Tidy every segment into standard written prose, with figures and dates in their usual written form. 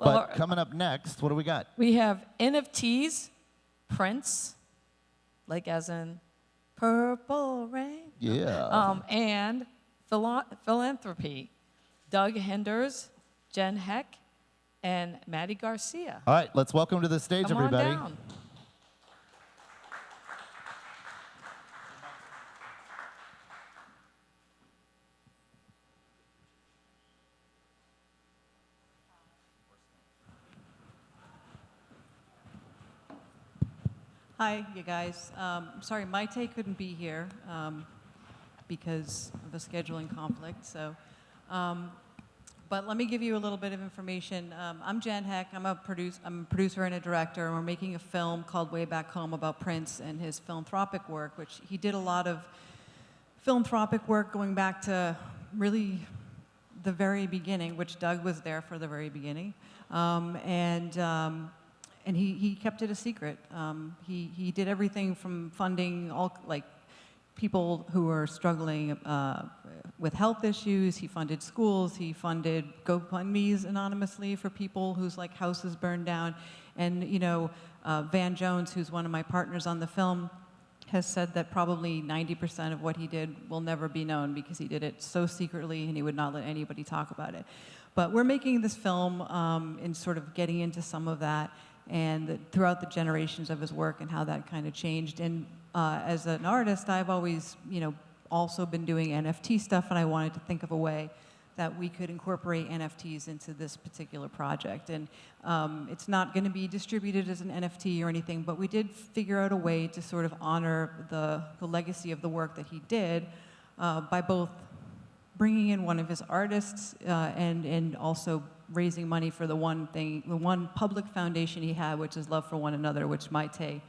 But coming up next, what do we got? We have NFTs, Prince, like as in Purple Rain. Yeah. And Philanthropy, Doug Henders, Jen Heck, and Mayte Garcia. All right, let's welcome to the stage, Come everybody. on down. Hi, you guys. Sorry, Mayte couldn't be here because of a scheduling conflict. So, but let me give you a little bit of information. I'm Jen Heck. I'm a producer and a director, and we're making a film called Way Back Home about Prince and his philanthropic work, which he did a lot of philanthropic work going back to really the very beginning, which Doug was there for the very beginning, and he kept it a secret. He did everything from funding all people who were struggling with health issues. He funded schools. He funded GoFundMes anonymously for people whose houses burned down. And Van Jones, who's one of my partners on the film, has said that probably 90% of what he did will never be known because he did it so secretly and he would not let anybody talk about it. But we're making this film and sort of getting into some of that and throughout the generations of his work and how that kind of changed. And as an artist, I've always, also been doing NFT stuff, and I wanted to think of a way that we could incorporate NFTs into this particular project. And it's not going to be distributed as an NFT or anything, but we did figure out a way to sort of honor the legacy of the work that he did by both bringing in one of his artists and also raising money for the one public foundation he had, which is Love for One Another, which Mayte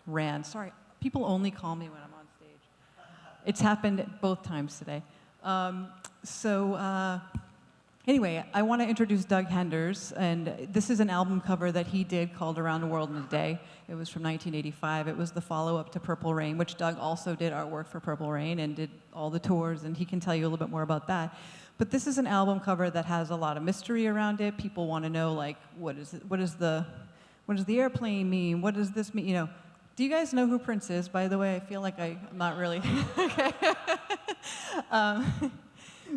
ran. Sorry, people only call me when I'm on stage. It's happened both times today. Anyway, I want to introduce Doug Henders, and this is an album cover that he did called Around the World in a Day. It was from 1985. It was the follow-up to Purple Rain, which Doug also did artwork for Purple Rain and did all the tours, and he can tell you a little bit more about that. But this is an album cover that has a lot of mystery around it. People want to know, what does the airplane mean? What does this mean? Do you guys know who Prince is, by the way? I feel like I'm not really. Okay.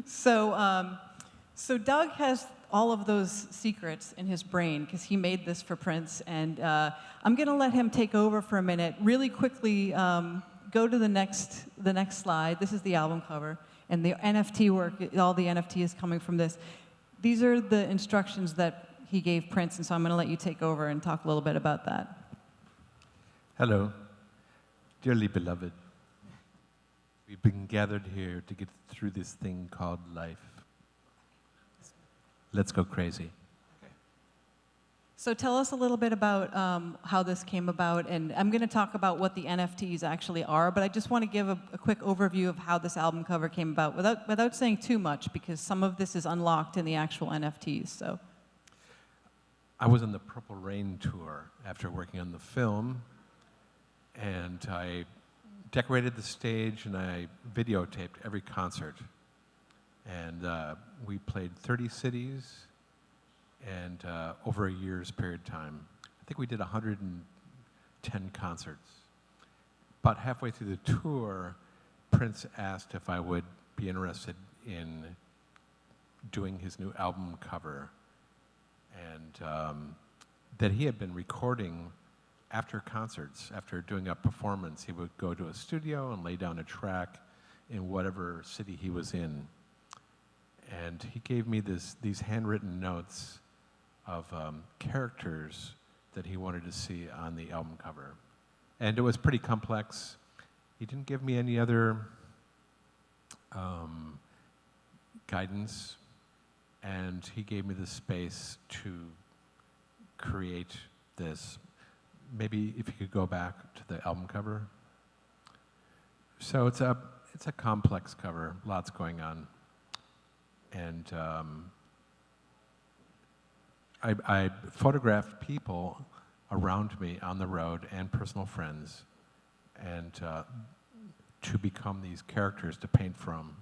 So Doug has all of those secrets in his brain because he made this for Prince, and I'm going to let him take over for a minute. Really quickly, go to the next slide. This is the album cover, and the NFT work. All the NFT is coming from this. These are the instructions that he gave Prince, and so I'm going to let you take over and talk a little bit about that. Hello, dearly beloved. We've been gathered here to get through this thing called life. Let's go crazy. So tell us a little bit about how this came about, and I'm going to talk about what the NFTs actually are, but I just want to give a quick overview of how this album cover came about without saying too much, because some of this is unlocked in the actual NFTs. So, I was on the Purple Rain tour after working on the film, and I decorated the stage and I videotaped every concert. And we played 30 cities and over a year's period of time. I think we did 110 concerts. About halfway through the tour, Prince asked if I would be interested in doing his new album cover. And that he had been recording after concerts, after doing a performance. He would go to a studio and lay down a track in whatever city he was in. And he gave me these handwritten notes of characters that he wanted to see on the album cover. And it was pretty complex. He didn't give me any other guidance, and he gave me the space to create this. Maybe if you could go back to the album cover. So it's a complex cover, lots going on. And I photographed people around me on the road and personal friends, and to become these characters to paint from.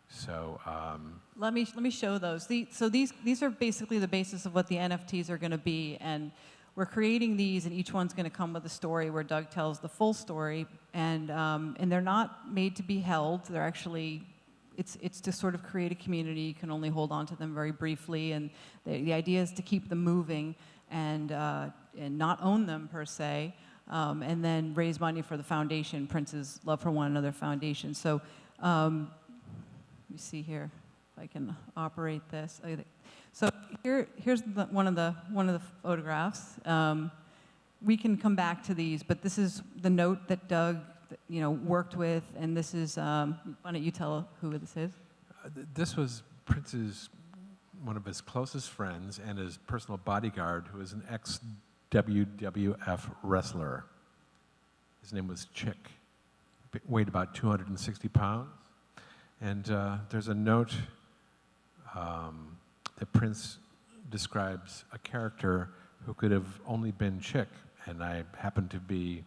So Let me show those. So these are basically the basis of what the NFTs are going to be, and we're creating these, and each one's going to come with a story where Doug tells the full story, and they're not made to be held. They're actually it's to sort of create a community. You can only hold on to them very briefly, and the idea is to keep them moving and not own them per se, and then raise money for the foundation, Prince's Love for One Another Foundation. So. Let me see here if I can operate this. So here's one of the photographs. We can come back to these, but this is the note that Doug, worked with, and this is. Why don't you tell who this is? This was Prince's one of his closest friends and his personal bodyguard, who is an ex-WWF wrestler. His name was Chick. Weighed about 260 pounds. And there's a note that Prince describes a character who could have only been Chick, and I happened to be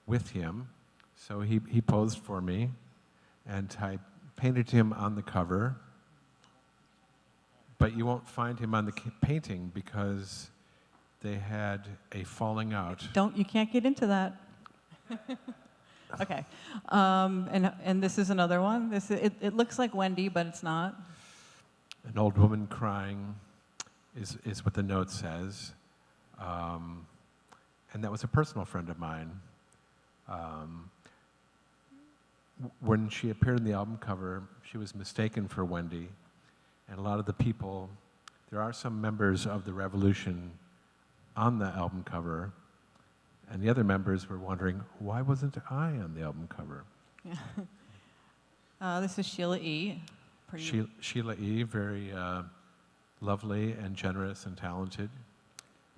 with him. So he posed for me, and I painted him on the cover. But you won't find him on the painting because they had a falling out. You can't get into that. Okay, and this is another one. It looks like Wendy, but it's not. An old woman crying is what the note says. And that was a personal friend of mine. When she appeared in the album cover, she was mistaken for Wendy. And a lot of the people, there are some members of the Revolution on the album cover. And the other members were wondering, why wasn't I on the album cover? Yeah. This is Sheila E. Sheila E., very lovely and generous and talented.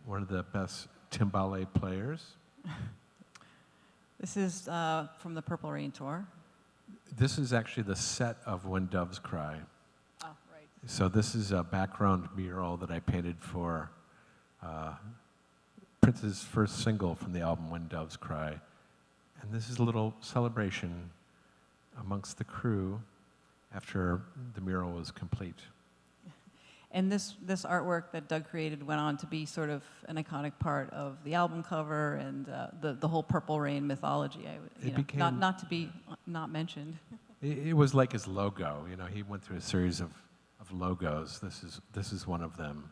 One of the best timbale players. This is from the Purple Rain Tour. This is actually the set of When Doves Cry. Oh, right. So this is a background mural that I painted for Prince's first single from the album, When Doves Cry. And this is a little celebration amongst the crew after the mural was complete. And this artwork that Doug created went on to be sort of an iconic part of the album cover and the whole Purple Rain mythology. Not to be not mentioned. It was like his logo. He went through a series of logos. This is one of them.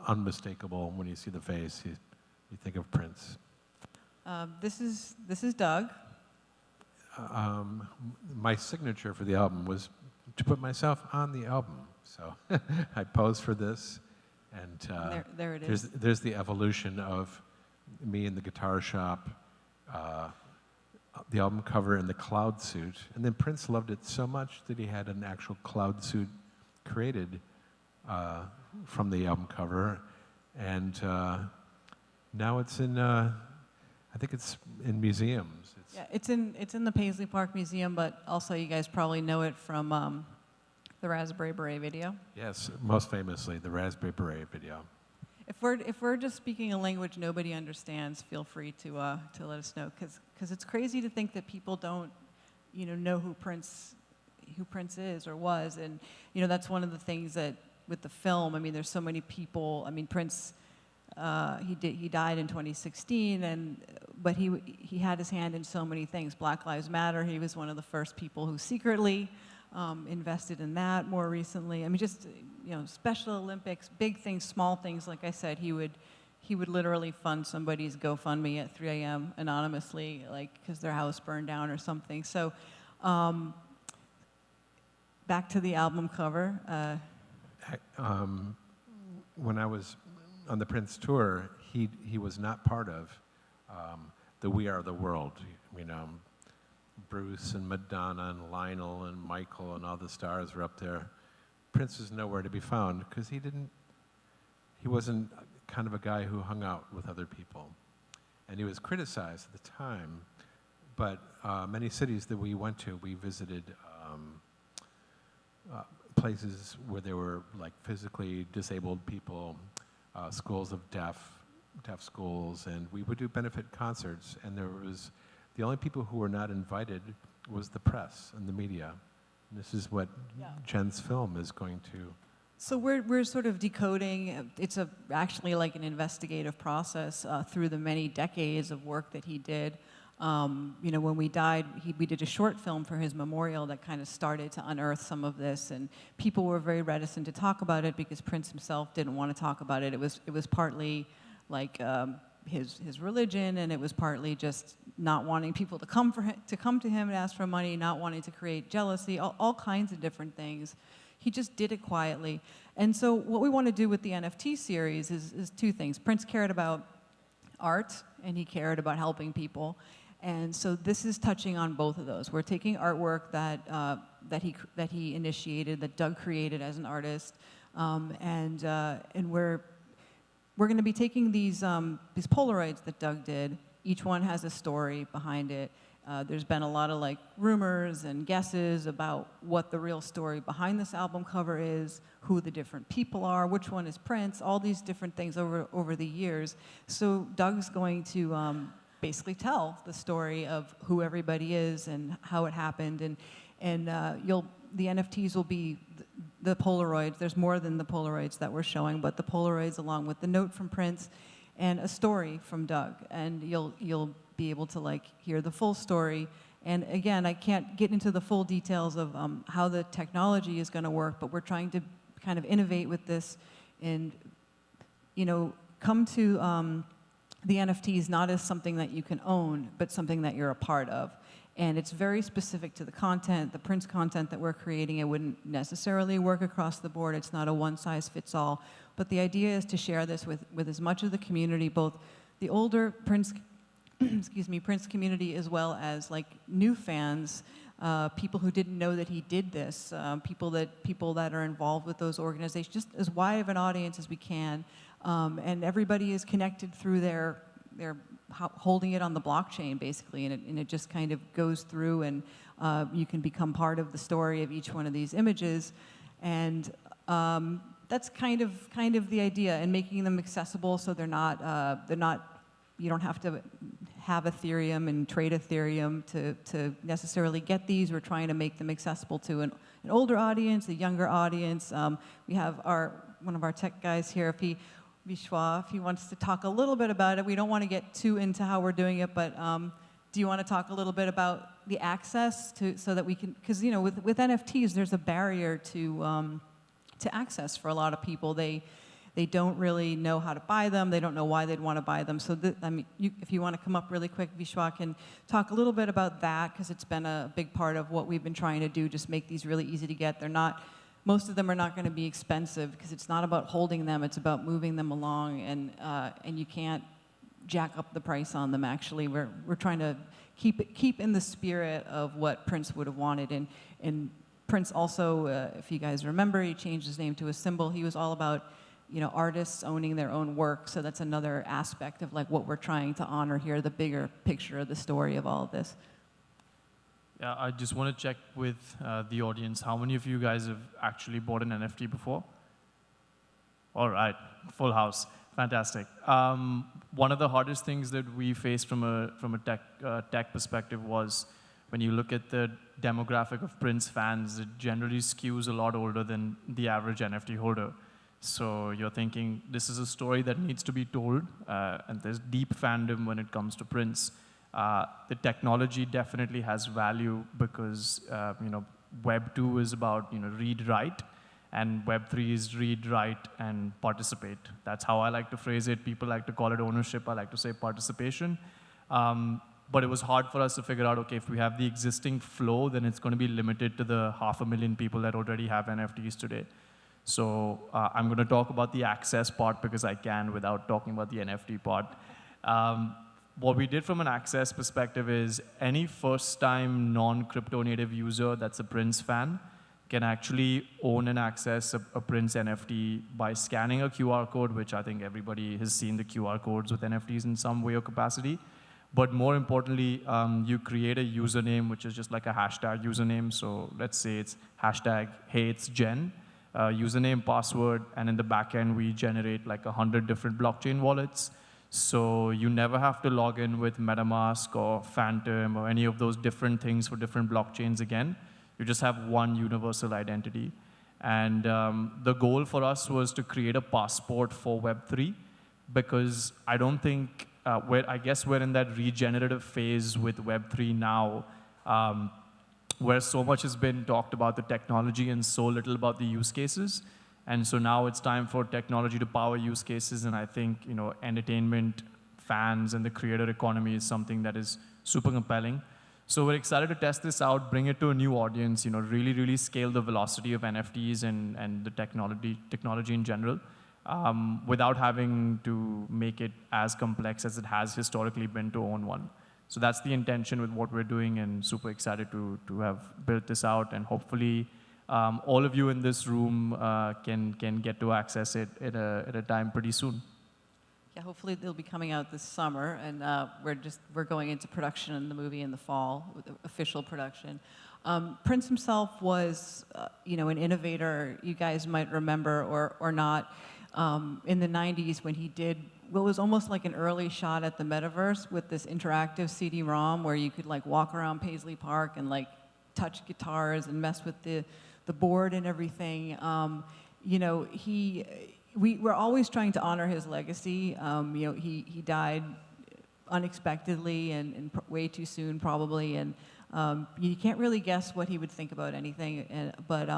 Unmistakable. When you see the face, you think of Prince. This is Doug. My signature for the album was to put myself on the album. So I posed for this, and there it is. There's the evolution of me in the guitar shop, the album cover in the cloud suit, and then Prince loved it so much that he had an actual cloud suit created from the album cover, and now it's in. I think it's in museums. Yeah, it's in the Paisley Park Museum, but also you guys probably know it from the Raspberry Beret video. Yes, most famously the Raspberry Beret video. If we're just speaking a language nobody understands, feel free to let us know, because it's crazy to think that people don't know who Prince is or was, and that's one of the things that with the film. I mean, there's so many people. I mean, Prince. He died in 2016, but he had his hand in so many things. Black Lives Matter. He was one of the first people who secretly invested in that. More recently, I mean, just Special Olympics, big things, small things. Like I said, he would literally fund somebody's GoFundMe at 3 a.m. anonymously, like because their house burned down or something. So, back to the album cover. When I was on the Prince tour, he was not part of the We Are the World. Bruce and Madonna and Lionel and Michael and all the stars were up there. Prince was nowhere to be found because he wasn't kind of a guy who hung out with other people. And he was criticized at the time, but many cities that we went to, we visited places where there were like physically disabled people, schools of deaf schools, and we would do benefit concerts, and the only people who were not invited was the press and the media. This is what Jen's film is going to. So we're sort of decoding. It's actually like an investigative process through the many decades of work that he did. You know, when we died, we did a short film for his memorial that kind of started to unearth some of this, and people were very reticent to talk about it because Prince himself didn't want to talk about it. It was partly like his religion, and it was partly just not wanting people to come to him and ask for money, not wanting to create jealousy, all kinds of different things. He just did it quietly. And so what we want to do with the NFT series is two things. Prince cared about art, and he cared about helping people. And so this is touching on both of those. We're taking artwork that he initiated, that Doug created as an artist, and we're going to be taking these Polaroids that Doug did. Each one has a story behind it. There's been a lot of like rumors and guesses about what the real story behind this album cover is, who the different people are, which one is Prince, all these different things over the years. So Doug's going to basically tell the story of who everybody is and how it happened, and the NFTs will be the Polaroids. There's more than the Polaroids that we're showing, but the Polaroids along with the note from Prince and a story from Doug, and you'll be able to like hear the full story. And again, I can't get into the full details of how the technology is going to work, but we're trying to kind of innovate with this and, you know, come to the NFTs not as something that you can own, but something that you're a part of. And it's very specific to the content, the Prince content that we're creating. It wouldn't necessarily work across the board. It's not a one-size-fits-all. But the idea is to share this with as much of the community, both the older Prince Prince community, as well as like new fans, people who didn't know that he did this, people that are involved with those organizations, just as wide of an audience as we can, and everybody is connected through their holding it on the blockchain basically, and it just kind of goes through, and you can become part of the story of each one of these images, and that's kind of the idea, and making them accessible so they're not you don't have to have Ethereum and trade Ethereum to necessarily get these. We're trying to make them accessible to an older audience, a younger audience. We have one of our tech guys here, Vishwa, if he wants to talk a little bit about it. We don't want to get too into how we're doing it, but do you want to talk a little bit about the access so that we can, because you know, with NFTs, there's a barrier to access for a lot of people. They don't really know how to buy them. They don't know why they'd want to buy them. So, I mean, if you want to come up really quick, Vishwa can talk a little bit about that, because it's been a big part of what we've been trying to do, just make these really easy to get. Most of them are not going to be expensive, because it's not about holding them, it's about moving them along, and you can't jack up the price on them, actually. We're trying to keep in the spirit of what Prince would have wanted. And Prince also, if you guys remember, he changed his name to a symbol. He was all about, you know, artists owning their own work, so that's another aspect of like what we're trying to honor here, the bigger picture of the story of all of this. Yeah, I just want to check with the audience, how many of you guys have actually bought an NFT before? All right, full house, fantastic. One of the hardest things that we faced from a tech perspective was when you look at the demographic of Prince fans, it generally skews a lot older than the average NFT holder. So you're thinking, this is a story that needs to be told, and there's deep fandom when it comes to Prince. The technology definitely has value because, you know, Web 2 is about, you know, read, write, and Web 3 is read, write, and participate. That's how I like to phrase it. People like to call it ownership. I like to say participation. But it was hard for us to figure out, okay, if we have the existing flow, then it's going to be limited to the 500,000 people that already have NFTs today. So I'm going to talk about the access part because I can without talking about the NFT part. What we did from an access perspective is any first-time non-crypto native user that's a Prince fan can actually own and access a Prince NFT by scanning a QR code, which I think everybody has seen the QR codes with NFTs in some way or capacity. But more importantly, you create a username, which is just like a hashtag username. So let's say it's hashtag, hey, it's Jen. Username, password, and in the back end, we generate like 100 different blockchain wallets. So you never have to log in with MetaMask or Phantom or any of those different things for different blockchains again. You just have one universal identity. And the goal for us was to create a passport for Web3, because I don't think, I guess we're in that regenerative phase with Web3 now, where so much has been talked about the technology and so little about the use cases. And so now it's time for technology to power use cases, and I think entertainment, fans, and the creator economy is something that is super compelling. So we're excited to test this out, bring it to a new audience, really, really scale the velocity of NFTs and the technology in general, without having to make it as complex as it has historically been to own one. So that's the intention with what we're doing, and super excited to have built this out, and hopefully all of you in this room can get to access it at a time pretty soon. Yeah, hopefully they'll be coming out this summer, and we're going into production in the movie in the fall, with official production. Prince himself was, an innovator. You guys might remember or not, in the '90s when he did what was almost like an early shot at the metaverse with this interactive CD-ROM where you could walk around Paisley Park and touch guitars and mess with the board and everything. We're always trying to honor his legacy. He died unexpectedly and way too soon, probably, and you can't really guess what he would think about anything. But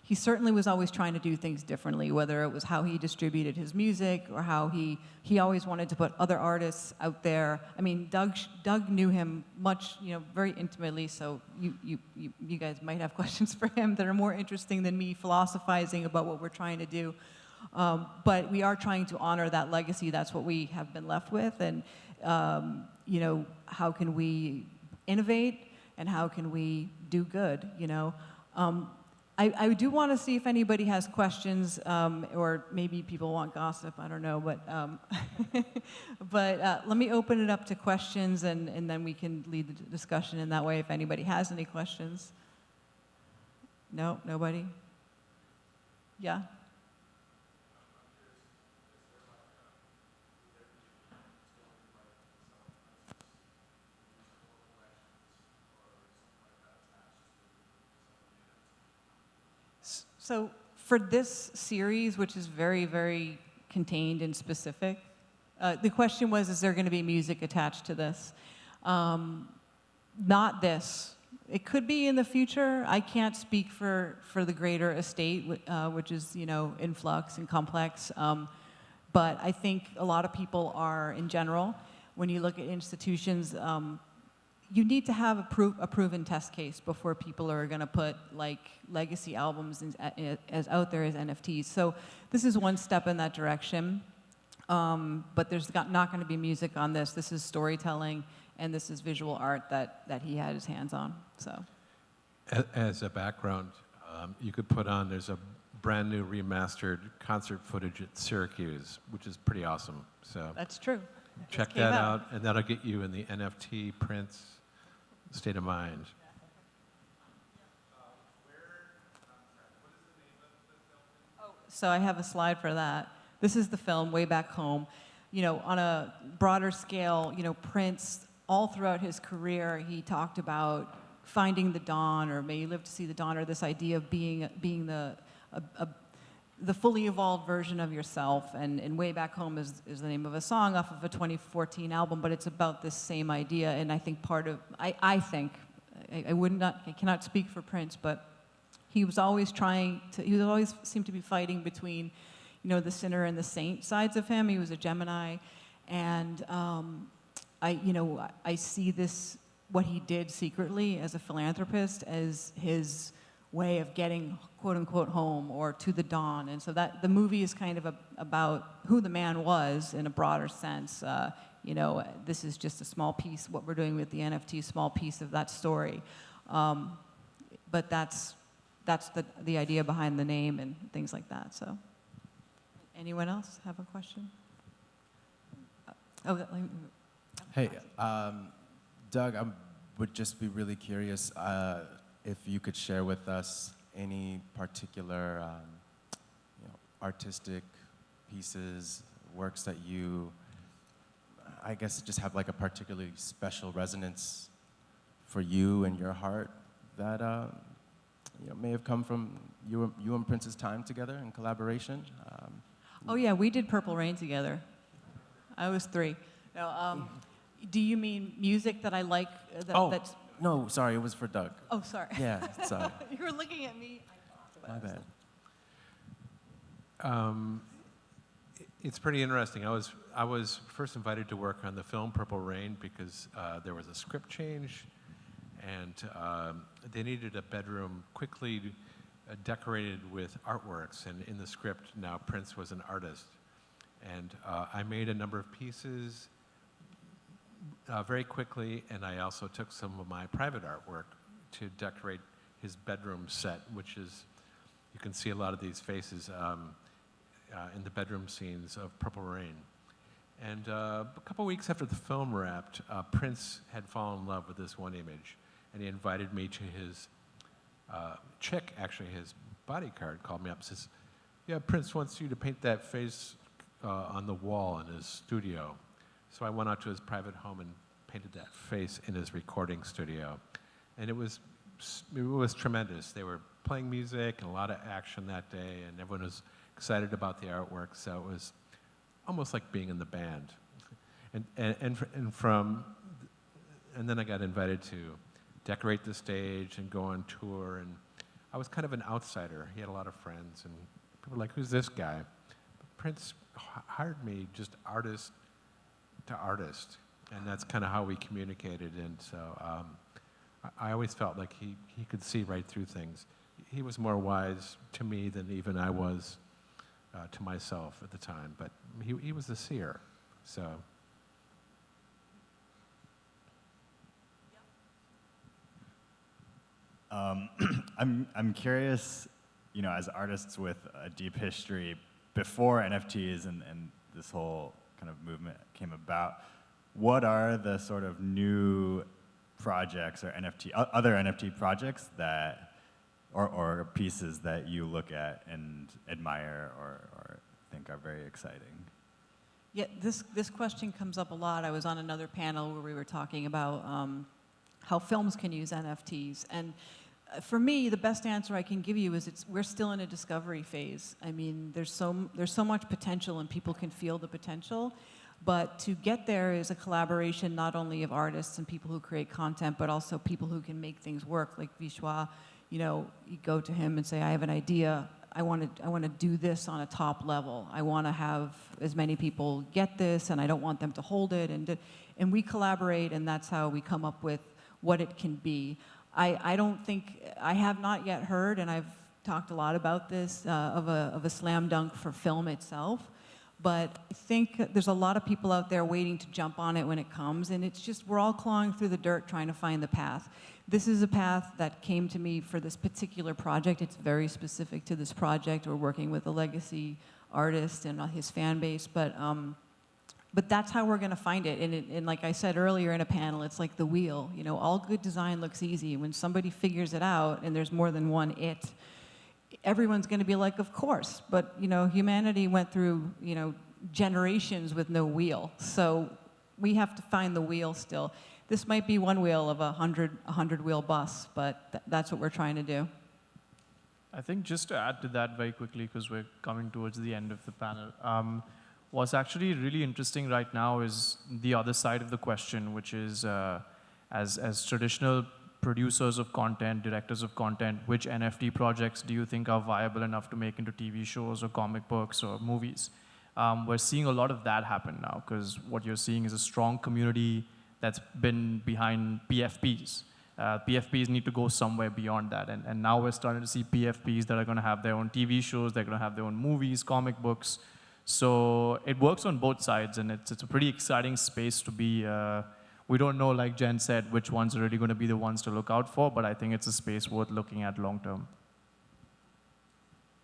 he certainly was always trying to do things differently, whether it was how he distributed his music or how he always wanted to put other artists out there. I mean, Doug knew him much, very intimately, so you guys might have questions for him that are more interesting than me philosophizing about what we're trying to do. But we are trying to honor that legacy. That's what we have been left with. And, how can we innovate and how can we do good, I do want to see if anybody has questions, or maybe people want gossip, I don't know. But let me open it up to questions, and then we can lead the discussion in that way if anybody has any questions. No, nobody? Yeah? So for this series, which is very, very contained and specific, the question was, is there going to be music attached to this? Not this. It could be in the future. I can't speak for the greater estate, which is, in flux and complex. But I think a lot of people are, in general, when you look at institutions, you need to have a proven test case before people are going to put legacy albums as out there as NFTs. So this is one step in that direction. But there's not going to be music on this. This is storytelling, and this is visual art that he had his hands on. So, as a background, you could put on, there's a brand new remastered concert footage at Syracuse, which is pretty awesome. So that's true. Check that out, and that'll get you in the NFT Prince state of mind. So I have a slide for that. This is the film, Way Back Home. On a broader scale, Prince, all throughout his career, he talked about finding the dawn, or may you live to see the dawn, or this idea of being the fully evolved version of yourself. And Way Back Home is the name of a song off of a 2014 album, but it's about this same idea. And I think I cannot speak for Prince, but he was always seemed to be fighting between, the sinner and the saint sides of him. He was a Gemini. And I see this, what he did secretly as a philanthropist, as his way of getting quote-unquote home, or to the dawn. And so that the movie is kind of about who the man was in a broader sense. This is just a small piece, what we're doing with the NFT, small piece of that story. But that's the idea behind the name and things like that. So, anyone else have a question? Hey, Doug, I would just be really curious if you could share with us any particular artistic pieces, works that you, I guess, just have a particularly special resonance for you and your heart that may have come from you and Prince's time together in collaboration. Oh yeah, we did Purple Rain together. I was 3. No, do you mean music that I like? That's, no, sorry, it was for Doug. oh, sorry. Yeah, sorry. You were looking at me. My bad. It's pretty interesting. I was first invited to work on the film Purple Rain because there was a script change, and they needed a bedroom quickly decorated with artworks. And in the script, now Prince was an artist. And I made a number of pieces very quickly, and I also took some of my private artwork to decorate his bedroom set, which is, you can see a lot of these faces in the bedroom scenes of Purple Rain. And a couple weeks after the film wrapped, Prince had fallen in love with this one image, and he invited me to his chick, actually his bodyguard, called me up and says, yeah, Prince wants you to paint that face on the wall in his studio. So I went out to his private home and painted that face in his recording studio. And it was tremendous. They were playing music and a lot of action that day, and everyone was excited about the artwork, so it was almost like being in the band. And then I got invited to decorate the stage and go on tour, and I was kind of an outsider. He had a lot of friends, and people were like, who's this guy? But Prince hired me just artist to artist, and that's kind of how we communicated, and so I always felt like he could see right through things. He was more wise to me than even I was to myself at the time, but he was a seer, so. I'm curious, as artists with a deep history before NFTs and this whole kind of movement came about, what are the sort of new projects or other NFT projects that, or pieces that you look at and admire or think are very exciting? Yeah, this question comes up a lot. I was on another panel where we were talking about how films can use NFTs. And for me, the best answer I can give you is we're still in a discovery phase. I mean, there's so much potential and people can feel the potential. But to get there is a collaboration not only of artists and people who create content, but also people who can make things work. Like Vishwa, you go to him and say, I have an idea. I want to do this on a top level. I want to have as many people get this, and I don't want them to hold it. And we collaborate, and that's how we come up with what it can be. I have not yet heard, and I've talked a lot about this, of a slam dunk for film itself. But I think there's a lot of people out there waiting to jump on it when it comes, and it's just, we're all clawing through the dirt trying to find the path. This is a path that came to me for this particular project. It's very specific to this project. We're working with a legacy artist and his fan base, but that's how we're going to find it. And like I said earlier in a panel, it's like the wheel. All good design looks easy. When somebody figures it out, and there's more than one it, everyone's going to be like, of course. But humanity went through generations with no wheel, so we have to find the wheel still. This might be one wheel of a 100 wheel bus, but that's what we're trying to do. I think just to add to that very quickly, because we're coming towards the end of the panel, what's actually really interesting right now is the other side of the question, which is as traditional producers of content, directors of content, which NFT projects do you think are viable enough to make into TV shows or comic books or movies? We're seeing a lot of that happen now, because what you're seeing is a strong community that's been behind PFPs. PFPs need to go somewhere beyond that, and now we're starting to see PFPs that are going to have their own TV shows, they're going to have their own movies, comic books. So it works on both sides, and it's a pretty exciting space to be. We don't know, like Jen said, which ones are really going to be the ones to look out for, but I think it's a space worth looking at long term.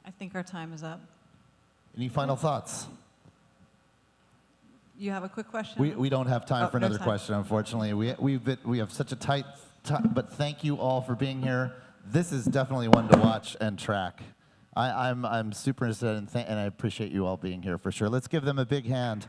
I think our time is up. Any final thoughts? You have a quick question? We don't have time for no another time. question, unfortunately. We have such a tight time, but thank you all for being here. This is definitely one to watch and track. I'm super interested and I appreciate you all being here for sure. Let's give them a big hand.